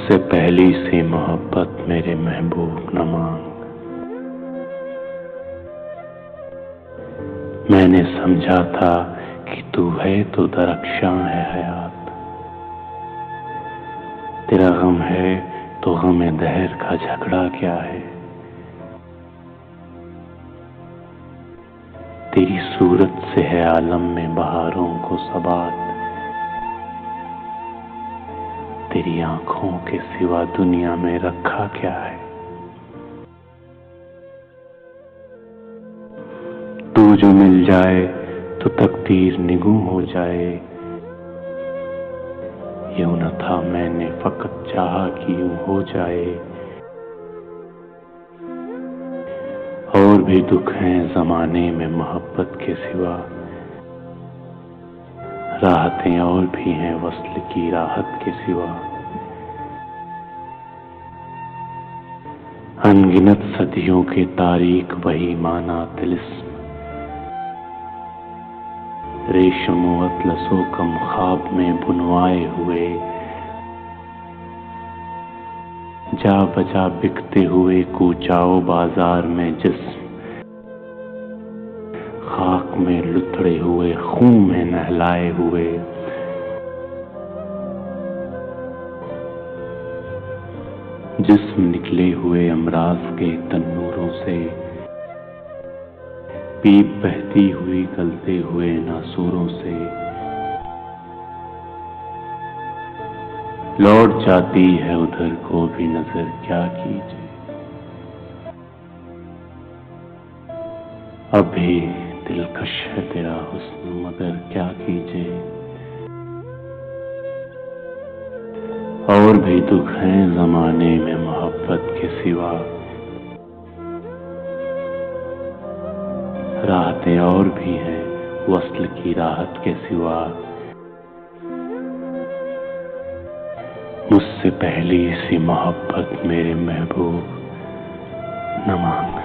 मुझसे पहली सी मोहब्बत मेरे महबूब न मांग। मैंने समझा था कि तू है तो दरख्शां है हयात, तेरा गम है तो गम दहर का झगड़ा क्या है। तेरी सूरत से है आलम में बहारों को सबात, तेरी आंखों के सिवा दुनिया में रखा क्या है। तू जो मिल जाए तो तकदीर निगूं हो जाए, यूं न था मैंने फकत चाहा कि यूं हो जाए। और भी दुख हैं जमाने में मोहब्बत के सिवा, राहतें और भी हैं वस्ल की राहत के सिवा। अनगिनत सदियों के तारीख वही माना तिलिस्म, रेशम अतलसो कम ख्वाब में बुनवाए हुए, जा बजा बिकते हुए कूचाओ बाजार में जिस्म, खाक में लुथड़े हुए खून में नहलाए हुए। जिस्म निकले हुए अमराज के तन्नूरों से, पीप बहती हुई गलते हुए नासूरों से। लौट जाती है उधर को भी नजर क्या कीजिए, अब भी दिलकश है तेरा हुस्न मगर क्या कीजिए। और भी दुख हैं जमाने में मोहब्बत के सिवा, राहतें और भी हैं वस्ल की राहत के सिवा। मुझसे पहली सी मोहब्बत मेरे महबूब न मांग।